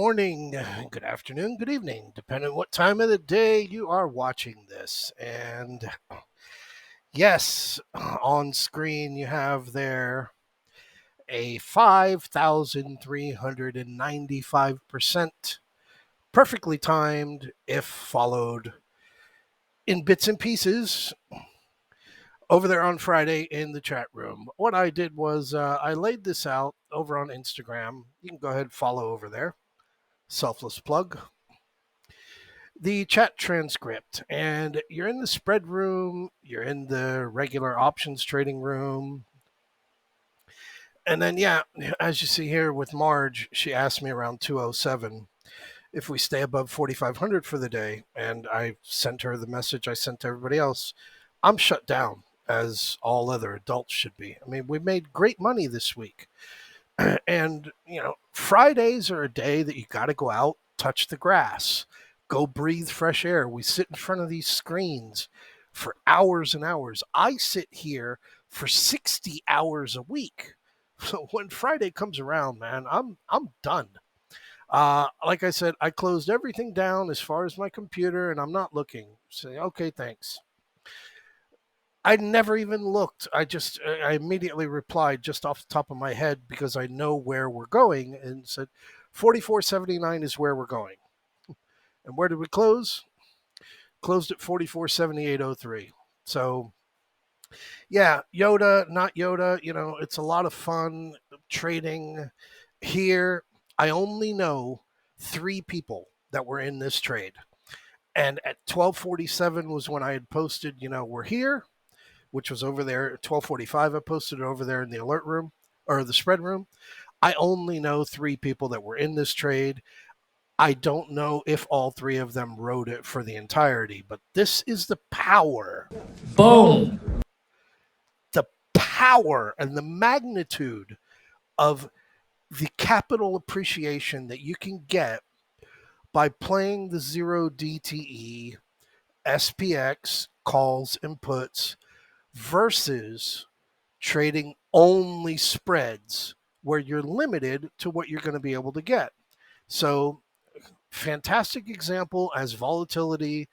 morning, good afternoon, good evening, depending on what time of the day you are watching this. And yes, on screen you have there a 5,395% perfectly timed if followed in bits and pieces over there on Friday in the chat room. What I did was I laid this out over on Instagram. You can go ahead and follow over there. Selfless plug. The chat transcript, and you're in the spread room, you're in the regular options trading room. And then, yeah, as you see here with Marge, she asked me around 207 if we stay above 4,500 for the day. And I sent her the message I sent to everybody else. I'm shut down, as all other adults should be. I mean, we made great money this week. And, Fridays are a day that you got to go out, touch the grass, go breathe fresh air. We sit in front of these screens for hours and hours. I sit here for 60 hours a week. So when Friday comes around, man, I'm done. Like I said, I closed everything down as far as my computer, and I'm not looking. Say, okay, thanks. I never even looked. I immediately replied just off the top of my head because I know where we're going and said 44.79 is where we're going. And where did we close? Closed at 44.7803. So, yeah, Yoda, not Yoda, it's a lot of fun trading here. I only know 3 people that were in this trade. And at 12:47 was when I had posted, we're here, which was over there at 12:45. I posted it over there in the alert room or the spread room. I only know 3 people that were in this trade. I don't know if all 3 of them wrote it for the entirety, but this is the power. Boom. The power and the magnitude of the capital appreciation that you can get by playing the 0 DTE SPX calls and puts versus trading only spreads where you're limited to what you're going to be able to get. So, fantastic example as volatility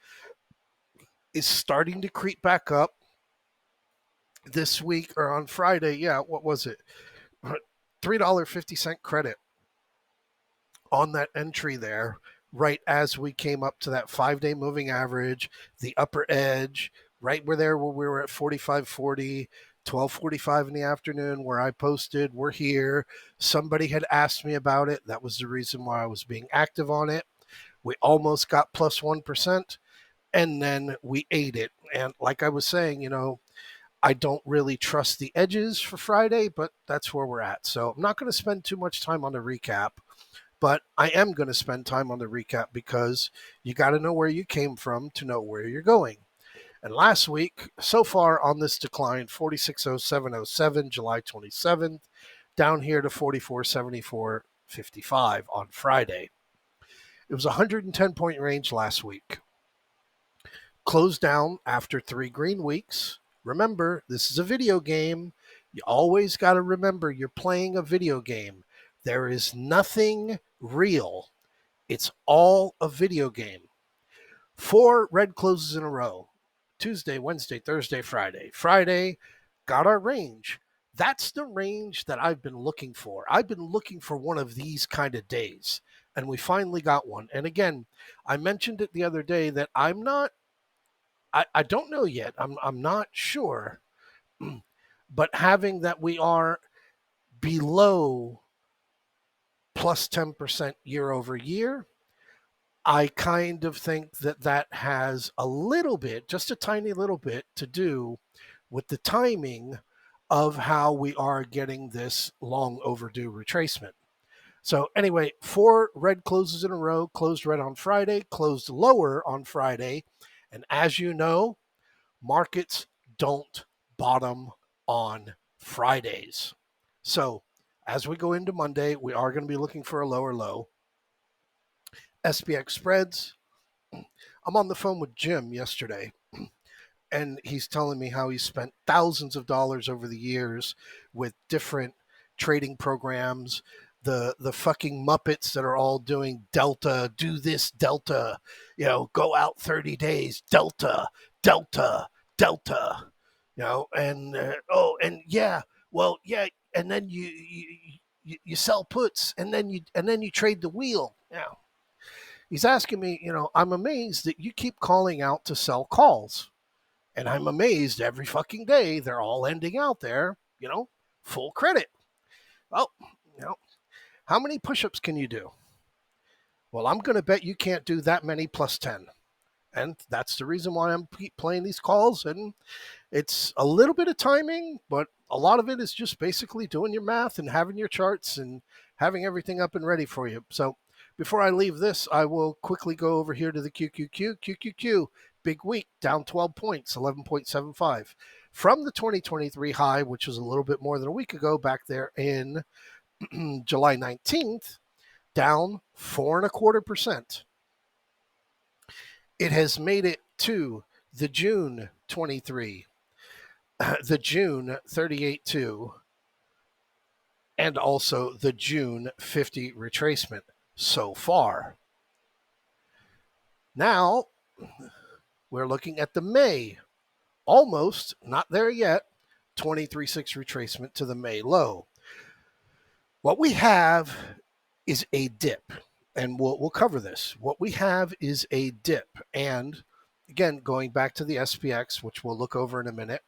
is starting to creep back up this week or on Friday. Yeah, what was it? $3.50 credit on that entry there, right as we came up to that 5-day moving average, the upper edge, right where we were at 45.40, 12:45 in the afternoon, where I posted, we're here. Somebody had asked me about it. That was the reason why I was being active on it. We almost got plus 1%, and then we ate it. And like I was saying, I don't really trust the edges for Friday, but that's where we're at. So I'm not going to spend too much time on the recap. But I am going to spend time on the recap because you got to know where you came from to know where you're going. And last week, so far on this decline, 46.0707, July 27th, down here to 44.7455 on Friday. It was a 110-point range last week. Closed down after 3 green weeks. Remember, this is a video game. You always got to remember you're playing a video game. There is nothing real. It's all a video game. 4 red closes in a row. Tuesday, Wednesday, Thursday, Friday. Friday, got our range. That's the range that I've been looking for. I've been looking for one of these kind of days, and we finally got one. And again, I mentioned it the other day that I don't know yet. I'm not sure. But having that we are below plus 10% year over year, I kind of think that has a little bit, just a tiny little bit, to do with the timing of how we are getting this long overdue retracement. So anyway, 4 red closes in a row, closed red on Friday, closed lower on Friday. And as you know, markets don't bottom on Fridays. So as we go into Monday, we are going to be looking for a lower low. SPX spreads. I'm on the phone with Jim yesterday, and he's telling me how he spent thousands of dollars over the years with different trading programs the fucking Muppets that are all doing Delta, do this Delta, go out 30 days, Delta, Delta, Delta, and and yeah, well, yeah, and then you sell puts, and then you trade the wheel. Yeah, he's asking me, I'm amazed that you keep calling out to sell calls, and I'm amazed every fucking day they're all ending out there, full credit. Well, you know, how many push-ups can you do? Well, I'm going to bet you can't do that many plus 10. And that's the reason why I'm playing these calls. And it's a little bit of timing, but a lot of it is just basically doing your math and having your charts and having everything up and ready for you. So before I leave this, I will quickly go over here to the QQQ. QQQ, big week, down 12 points, 11.75. From the 2023 high, which was a little bit more than a week ago, back there in July 19th, down 4.25%. It has made it to the June 23, the June 38.2, and also the June 50 retracement so far. Now, we're looking at the May, almost, not there yet, 23.6 retracement to the May low. What we have is a dip, and we'll cover this. What we have is a dip, and again, going back to the SPX, which we'll look over in a minute,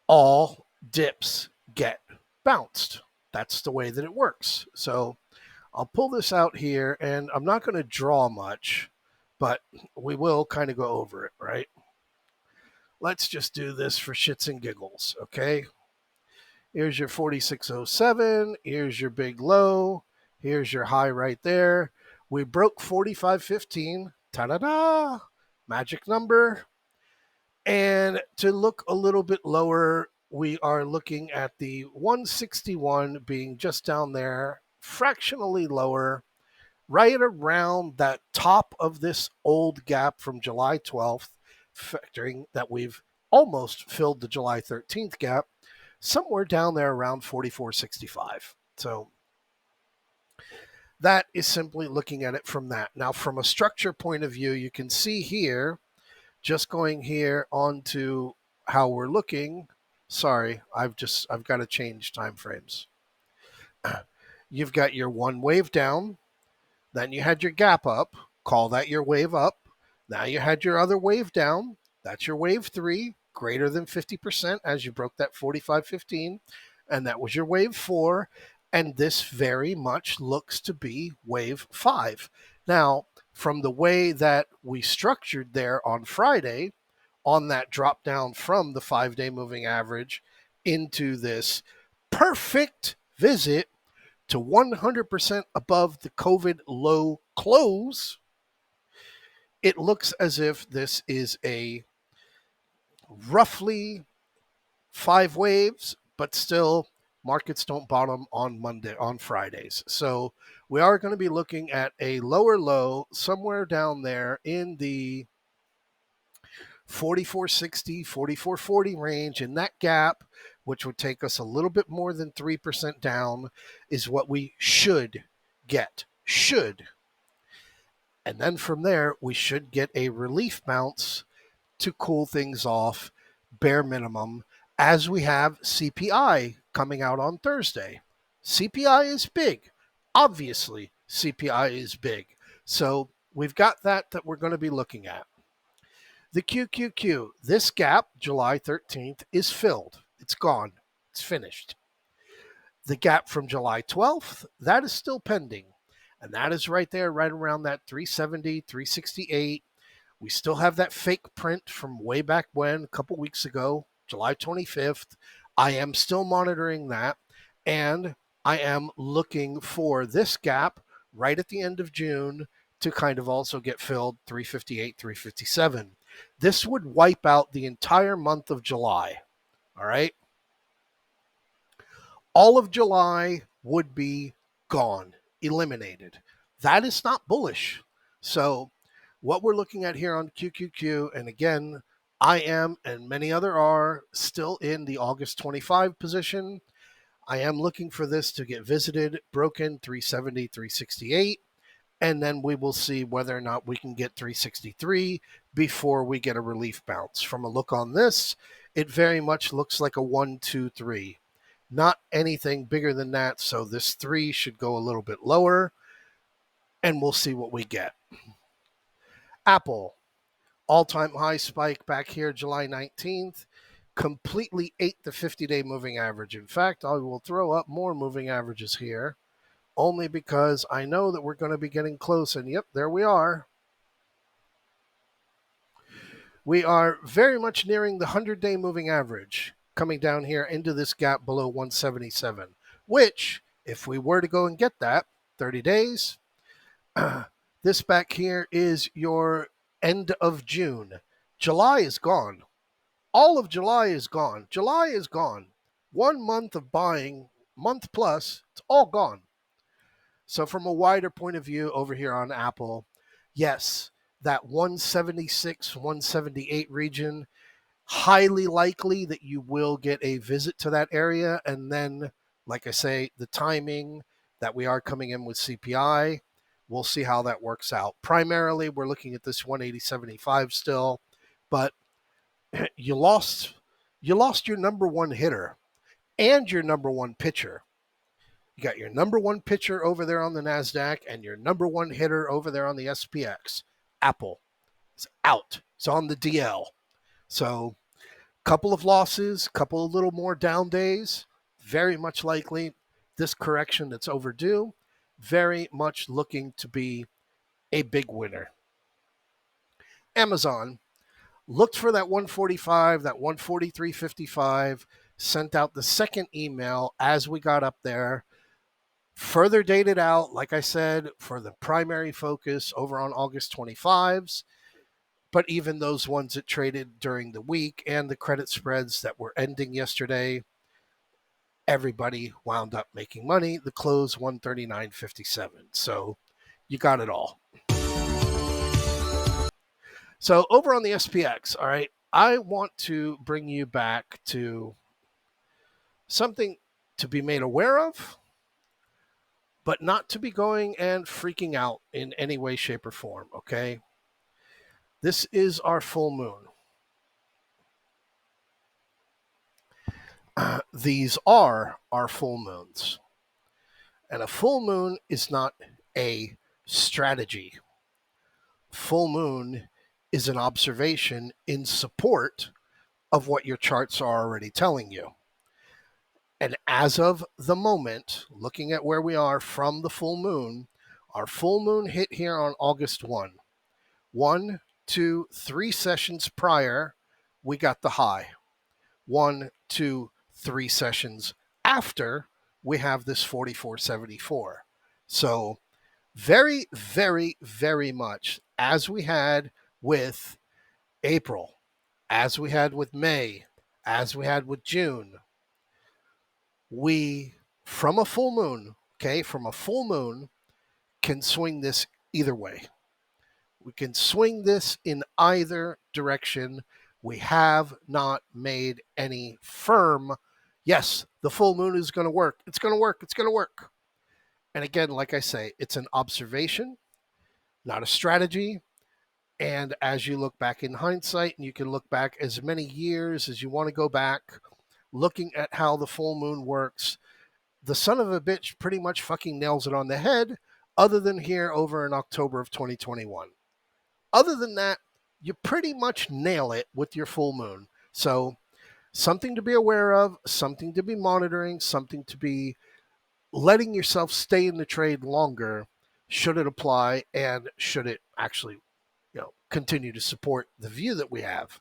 all dips get bounced. That's the way that it works. So I'll pull this out here, and I'm not going to draw much, but we will kind of go over it, right? Let's just do this for shits and giggles, okay? Here's your 4607. Here's your big low. Here's your high right there. We broke 45.15. Ta-da-da! Magic number. And to look a little bit lower, we are looking at the 161 being just down there, fractionally lower, right around that top of this old gap from July 12th, factoring that we've almost filled the July 13th gap, somewhere down there around 44.65. So that is simply looking at it from that. Now, from a structure point of view, you can see here, just going here onto how we're looking. Sorry, I've got to change time frames. You've got your one wave down, then you had your gap up, call that your wave up. Now you had your other wave down, that's your wave 3, greater than 50% as you broke that 45.15, and that was your wave 4, and this very much looks to be wave 5. Now, from the way that we structured there on Friday, on that drop down from the 5-day moving average into this perfect visit to 100% above the COVID low close, it looks as if this is a roughly 5 waves, but still markets don't bottom on Fridays. So we are going to be looking at a lower low somewhere down there in the 44.60, 44.40 range, in that gap, which would take us a little bit more than 3% down, is what we should get. Should. And then from there, we should get a relief bounce to cool things off, bare minimum, as we have CPI coming out on Thursday. CPI is big. Obviously, CPI is big. So we've got that we're going to be looking at. The QQQ, this gap, July 13th, is filled. It's gone. It's finished. The gap from July 12th, that is still pending. And that is right there, right around that 370, 368. We still have that fake print from way back when, a couple weeks ago, July 25th. I am still monitoring that. And I am looking for this gap right at the end of June to kind of also get filled, 358, 357. This would wipe out the entire month of July. All right. All of July would be gone, eliminated. That is not bullish. So what we're looking at here on QQQ, and again, I am and many other are still in the August 25 position. I am looking for this to get visited, broken 370, 368, and then we will see whether or not we can get 363 before we get a relief bounce. From a look on this, it very much looks like a 1, 2, 3. Not anything bigger than that, so this 3 should go a little bit lower, and we'll see what we get. Apple, all-time high spike back here July 19th, completely ate the 50-day moving average. In fact, I will throw up more moving averages here, only because I know that we're going to be getting close, and yep, there we are. We are very much nearing the 100-day moving average, coming down here into this gap below 177, which, if we were to go and get that, 30 days, this back here is your end of June. July is gone. All of July is gone. July is gone. 1 month of buying, month plus, it's all gone. So from a wider point of view over here on Apple, yes, that 176, 178 region, highly likely that you will get a visit to that area. And then, like I say, the timing that we are coming in with CPI, we'll see how that works out. Primarily, we're looking at this 180.75 still, but you lost your number one hitter and your number one pitcher. You got your number one pitcher over there on the NASDAQ and your number one hitter over there on the SPX. Apple is out. It's on the DL. So couple of losses, couple of little more down days, very much likely this correction that's overdue, very much looking to be a big winner. Amazon looked for that 145, that 143.55, sent out the second email as we got up there. Further dated out, like I said, for the primary focus over on August 25s. But even those ones that traded during the week and the credit spreads that were ending yesterday, everybody wound up making money. The close 139.57. So you got it all. So over on the SPX, all right, I want to bring you back to something to be made aware of, but not to be going and freaking out in any way, shape, or form, okay? This is our full moon. These are our full moons. And a full moon is not a strategy. Full moon is an observation in support of what your charts are already telling you. And as of the moment, looking at where we are from the full moon, our full moon hit here on August 1. 1, 2, 3 sessions prior, we got the high. 1, 2, 3 sessions after, we have this 44.74. So very, very, very much as we had with April, as we had with May, as we had with June, we, from a full moon, can swing this either way. We can swing this in either direction. We have not made any firm, yes, the full moon is going to work. It's going to work. It's going to work. And again, like I say, it's an observation, not a strategy. And as you look back in hindsight, and you can look back as many years as you want to go back, looking at how the full moon works, the son of a bitch pretty much fucking nails it on the head, other than here over in October of 2021. Other than that, you pretty much nail it with your full moon. So something to be aware of, something to be monitoring, something to be letting yourself stay in the trade longer, should it apply and should it actually, continue to support the view that we have.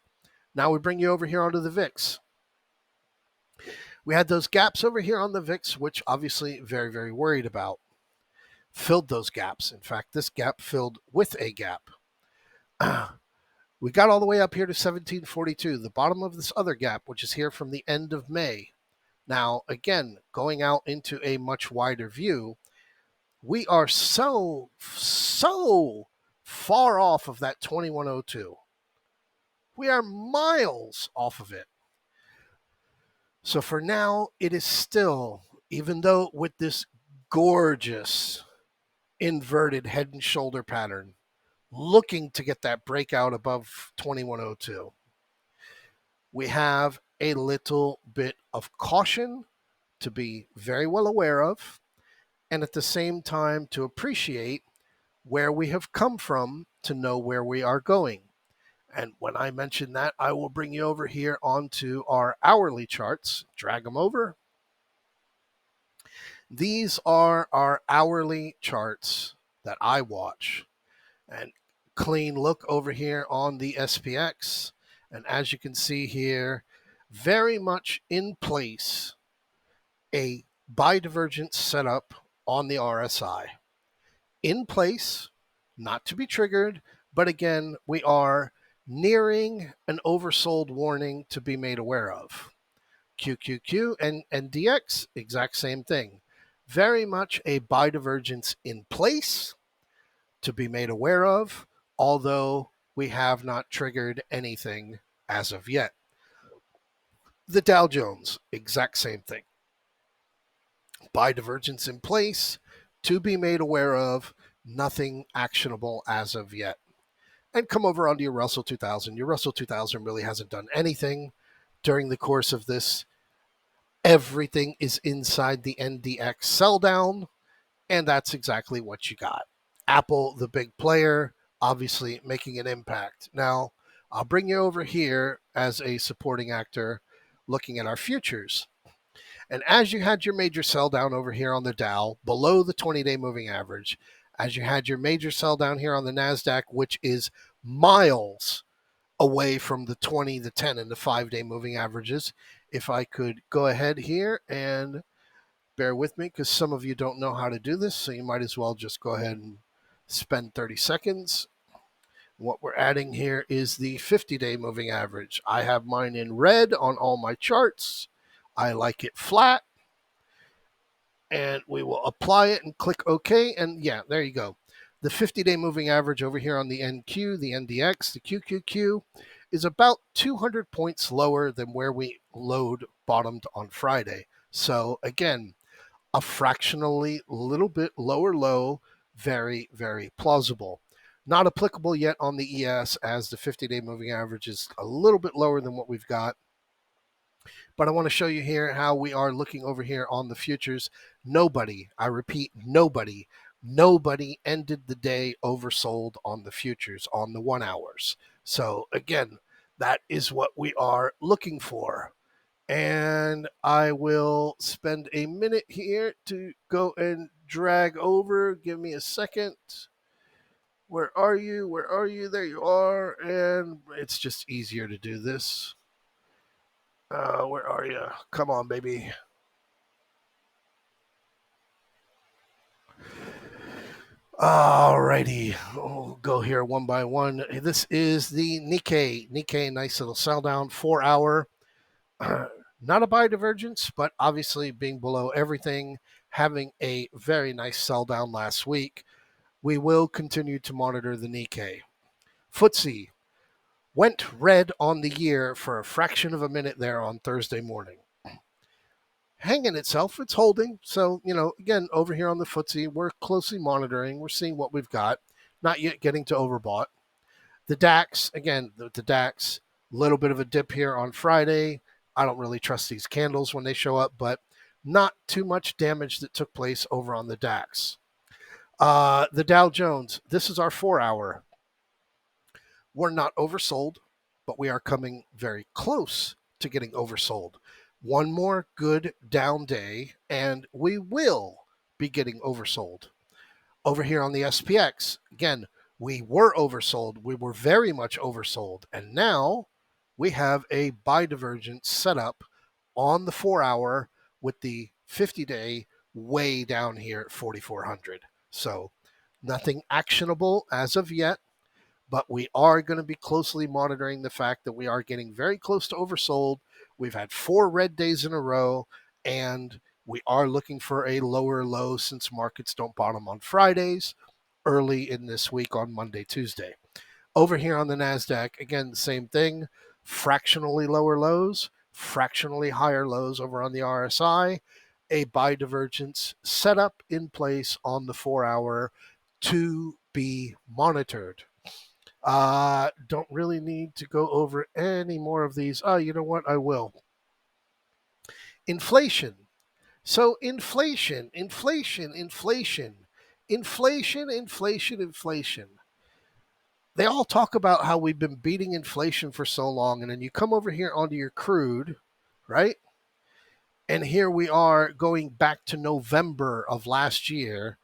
Now we bring you over here onto the VIX. We had those gaps over here on the VIX, which obviously very, very worried about. Filled those gaps. In fact, this gap filled with a gap. We got all the way up here to 1742, the bottom of this other gap, which is here from the end of May. Now, again, going out into a much wider view, we are so far off of that 2102. We are miles off of it. So for now, it is still even though with this gorgeous inverted head and shoulder pattern, looking to get that breakout above 2102, we have a little bit of caution to be very well aware of, and at the same time to appreciate where we have come from to know where we are going. And when I mention that, I will bring you over here onto our hourly charts, drag them over. These are our hourly charts that I watch. And clean look over here on the SPX. And as you can see here, very much in place, a buy divergence setup on the RSI. In place, not to be triggered, but again, we are nearing an oversold warning to be made aware of. QQQ and NDX, exact same thing. Very much a buy divergence in place to be made aware of, although we have not triggered anything as of yet. The Dow Jones, exact same thing. Buy divergence in place to be made aware of, nothing actionable as of yet. And come over onto your Russell 2000. Your Russell 2000 really hasn't done anything during the course of this. Everything is inside the NDX sell down, and that's exactly what you got. Apple, the big player, obviously making an impact. Now, I'll bring you over here as a supporting actor looking at our futures. And as you had your major sell down over here on the Dow, below the 20-day moving average, as you had your major sell down here on the NASDAQ, which is miles away from the 20, the 10, and the 5-day moving averages. If I could go ahead here and bear with me, because some of you don't know how to do this, so you might as well just go ahead and spend 30 seconds. What we're adding here is the 50-day moving average. I have mine in red on all my charts. I like it flat. And we will apply it and click OK. And yeah, there you go. The 50-day moving average over here on the NQ, the NDX, the QQQ is about 200 points lower than where we load bottomed on Friday. So again, a fractionally little bit lower low, very, very plausible. Not applicable yet on the ES, as the 50-day moving average is a little bit lower than what we've got. But I want to show you here how we are looking over here on the futures. Nobody, I repeat, nobody ended the day oversold on the futures on the 1 hours. So again, that is what we are looking for. And I will spend a minute here to go and drag over. Give me a second. Where are you? Where are you? There you are. And it's just easier to do this. Where are you? Come on, baby. Alrighty, we'll go here one by one. This is the Nikkei. Nikkei, nice little sell down, 4 hour. Not a buy divergence, but obviously being below everything, having a very nice sell down last week. We will continue to monitor the Nikkei. FTSE went red on the year for a fraction of a minute there on Thursday morning. Hanging itself, it's holding. So, again, over here on the FTSE, we're closely monitoring. We're seeing what we've got, not yet getting to overbought. The DAX, again, the DAX, little bit of a dip here on Friday. I don't really trust these candles when they show up, but not too much damage that took place over on the DAX. The Dow Jones, this is our 4 hour. We're not oversold, but we are coming very close to getting oversold. One more good down day, and we will be getting oversold. Over here on the SPX, again, we were oversold. We were very much oversold. And now we have a buy divergence set up on the 4 hour with the 50-day way down here at 4,400. So nothing actionable as of yet, but we are going to be closely monitoring the fact that we are getting very close to oversold. We've had 4 red days in a row, and we are looking for a lower low since markets don't bottom on Fridays early in this week on Monday, Tuesday. Over here on the NASDAQ, again, the same thing, fractionally lower lows, fractionally higher lows over on the RSI. a buy divergence set up in place on the 4 hour to be monitored. Don't really need to go over any more of these. Oh, you know what? I will. Inflation. So inflation. They all talk about how we've been beating inflation for so long, and then you come over here onto your crude, right? And here we are going back to November of last year,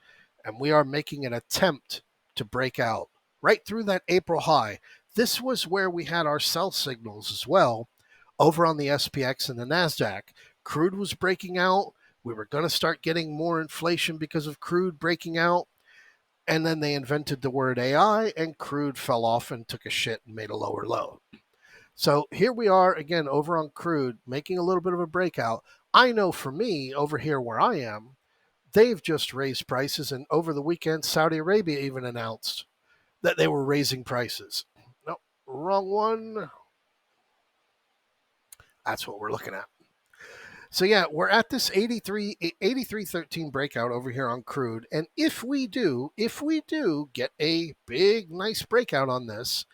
and we are making an attempt to break out right through that April high. This was where we had our sell signals as well over on the SPX and the NASDAQ. Crude was breaking out. We were going to start getting more inflation because of crude breaking out. And then they invented the word AI, and crude fell off and took a shit and made a lower low. So here we are again over on crude, making a little bit of a breakout. I know for me, over here where I am, they've just raised prices. And over the weekend, Saudi Arabia even announced that they were raising prices. No, wrong one. That's what we're looking at. So yeah, we're at this 83.13 breakout over here on crude. And if we do get a big, nice breakout on this,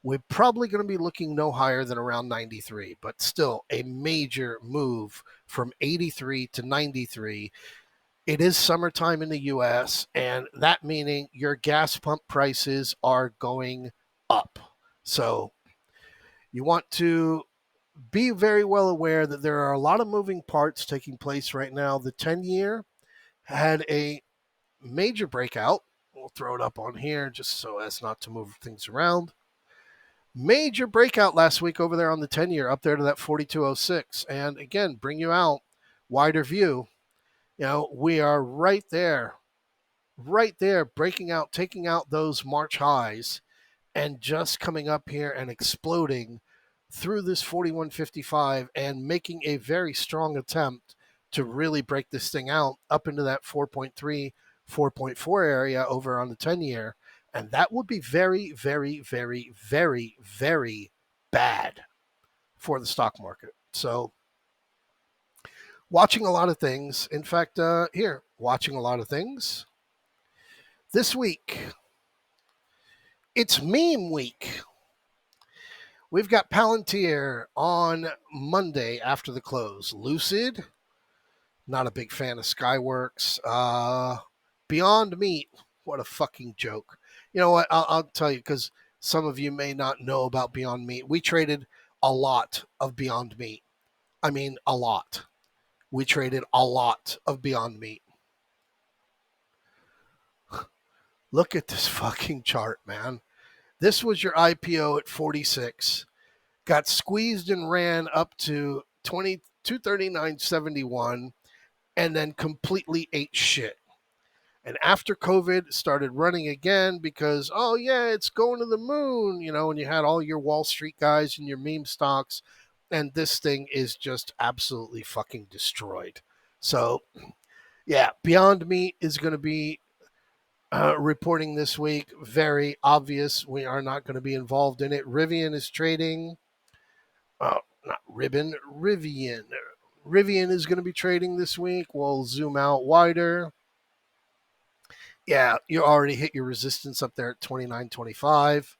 we're probably going to be looking no higher than around 93, but still a major move from 83 to 93. It is summertime in the US, and that meaning your gas pump prices are going up. So you want to be very well aware that there are a lot of moving parts taking place right now. The 10-year had a major breakout. We'll throw it up on here just so as not to move things around. Major breakout last week over there on the 10-year, up there to that 42.06. And again, bring you out, wider view. You know, we are right there, breaking out, taking out those March highs, and just coming up here and exploding through this 41.55 and making a very strong attempt to really break this thing out up into that 4.3, 4.4 area over on the 10-year. And that would be very, very, very, very, very bad for the stock market. So watching a lot of things. In fact, watching a lot of things. This week, it's meme week. We've got Palantir on Monday after the close. Lucid, not a big fan of Skyworks. Beyond Meat, what a fucking joke. You know what? I'll tell you, because some of you may not know about Beyond Meat. We traded a lot of Beyond Meat. I mean, a lot. We traded a lot of Beyond Meat. Look at this fucking chart, man. This was your IPO at 46. Got squeezed and ran up to 239.71 and then completely ate shit. And after COVID, started running again because, oh, yeah, it's going to the moon, you know, and you had all your Wall Street guys and your meme stocks. And this thing is just absolutely fucking destroyed. So, yeah, Beyond Meat is going to be reporting this week. Very obvious. We are not going to be involved in it. Rivian is trading. Not Ribbon, Rivian. Rivian is going to be trading this week. We'll zoom out wider. Yeah, you already hit your resistance up there at 29.25.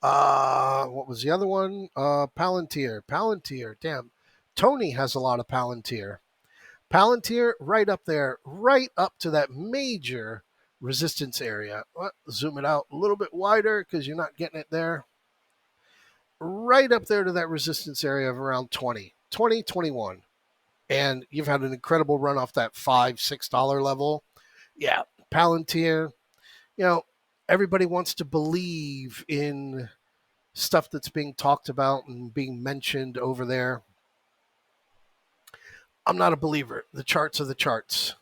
What was the other one? Palantir. Damn. Tony has a lot of Palantir. Palantir right up there, right up to that major resistance area. Zoom it out a little bit wider because you're not getting it there. Right up there to that resistance area of around 21. And you've had an incredible run off that $5-6 level. Yeah, Palantir. You know, everybody wants to believe in stuff that's being talked about and being mentioned over there. I'm not a believer. The charts are the charts.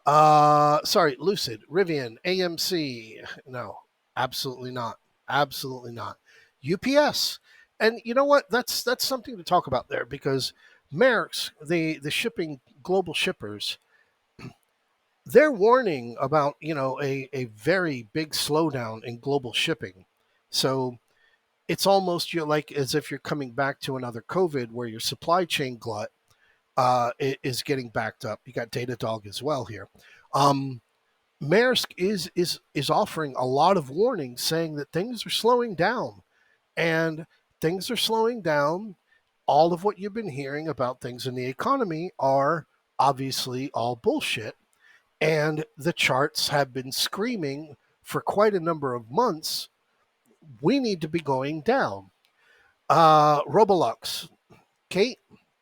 Lucid, Rivian, AMC. No, absolutely not. Absolutely not. UPS. And you know what? That's something to talk about there because Maersk, the shipping global shippers, they're warning about, you know, a very big slowdown in global shipping. So it's almost you're like as if you're coming back to another COVID where your supply chain glut is getting backed up. You got Datadog as well here. Maersk is offering a lot of warnings saying that things are slowing down, and things are slowing down. All of what you've been hearing about things in the economy are obviously all bullshit, and the charts have been screaming for quite a number of months. We need to be going down. Roblox, Kate,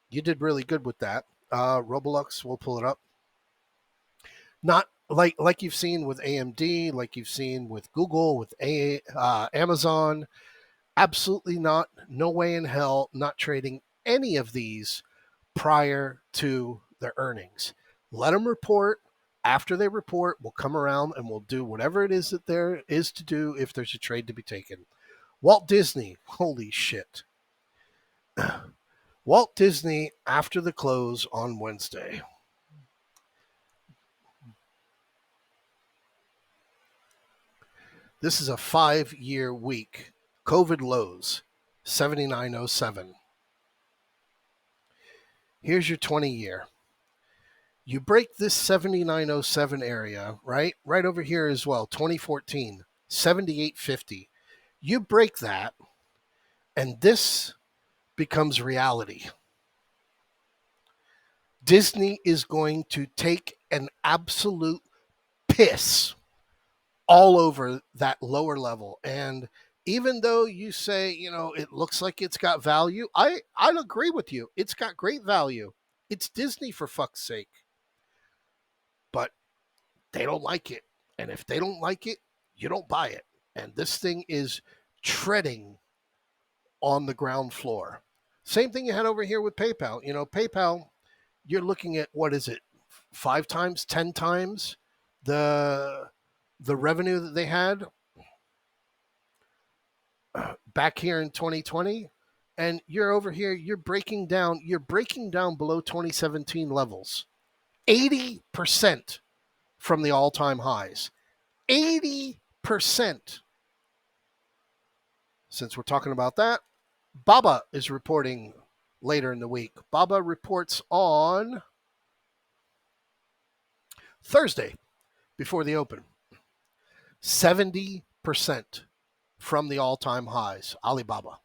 you did really good with that. Roblox, we'll pull it up. Not like you've seen with AMD, like you've seen with Google, with Amazon. Absolutely not. No way in hell not trading any of these prior to their earnings. Let them report. After they report, we'll come around and we'll do whatever it is that there is to do if there's a trade to be taken. Walt Disney, holy shit. Walt Disney after the close on Wednesday. This is a 5-year week. COVID lows, 79.07. Here's your 20-year. You break this 79.07 area, right? Right over here as well, 2014, 78.50. You break that, and this becomes reality. Disney is going to take an absolute piss all over that lower level. And even though you say, it looks like it's got value, I'll agree with you. It's got great value. It's Disney, for fuck's sake. But they don't like it. And if they don't like it, you don't buy it. And this thing is treading on the ground floor. Same thing you had over here with PayPal. PayPal, you're looking at, what is it, 5 times, 10 times the revenue that they had back here in 2020. And you're over here, you're breaking down below 2017 levels. 80% from the all-time highs. 80%. Since we're talking about that, Baba is reporting later in the week. Baba reports on Thursday before the open. 70% from the all-time highs. Alibaba.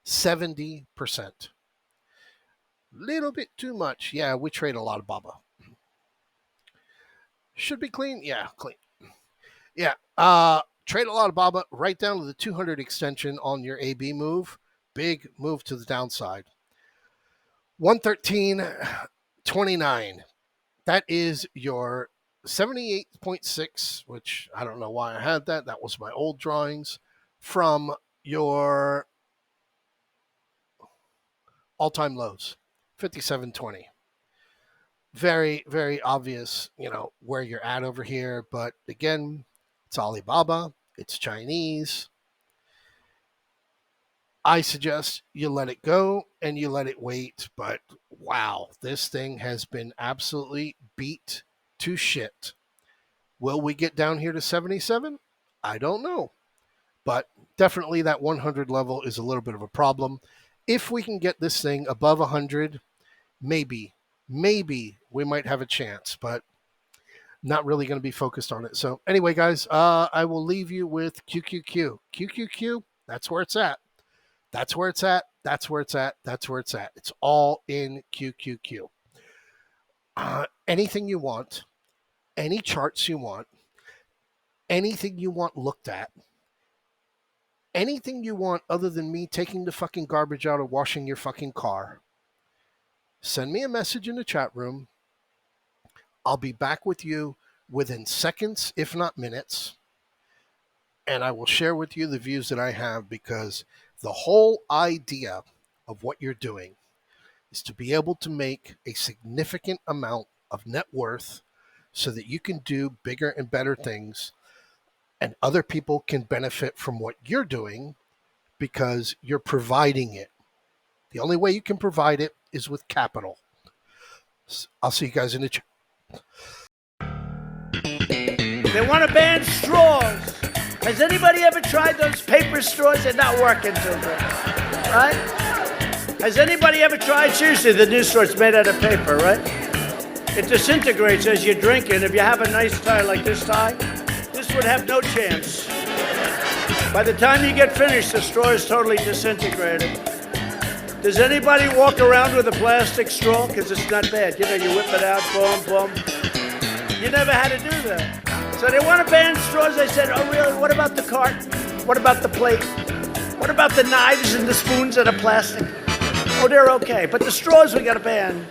70%. Little bit too much. Yeah, we trade a lot of Baba. Should be clean? Yeah, clean. Yeah. Trade a lot of Baba right down to the 200 extension on your AB move. Big move to the downside. 113.29. That is your 78.6, which I don't know why I had that. That was my old drawings from your all-time lows, 57.20. Very, very obvious, where you're at over here. But again, it's Alibaba. It's Chinese. I suggest you let it go and you let it wait. But wow, this thing has been absolutely beat to shit. Will we get down here to 77? I don't know. But definitely that 100 level is a little bit of a problem. If we can get this thing above 100, maybe we might have a chance, but not really going to be focused on it. So anyway, guys, I will leave you with QQQ. QQQ, that's where it's at. That's where it's at. That's where it's at. That's where it's at. It's all in QQQ. Anything you want, any charts you want, anything you want looked at, anything you want other than me taking the fucking garbage out or washing your fucking car, send me a message in the chat room. I'll be back with you within seconds, if not minutes, and I will share with you the views that I have, because the whole idea of what you're doing is to be able to make a significant amount of net worth so that you can do bigger and better things, and other people can benefit from what you're doing because you're providing it. The only way you can provide it is with capital. I'll see you guys in the chat. They want to ban straws. Has anybody ever tried those paper straws? They're not working too good, right? Has anybody ever tried? Seriously, the new straw is made out of paper, right? It disintegrates as you drink it. If you have a nice tie like this tie, this would have no chance. By the time you get finished, the straw is totally disintegrated. Does anybody walk around with a plastic straw? Because it's not bad. You know, you whip it out, boom, boom. You never had to do that. So they want to ban straws. I said, oh, really? What about the cart? What about the plate? What about the knives and the spoons that are plastic? Oh, they're okay. But the straws we got to ban.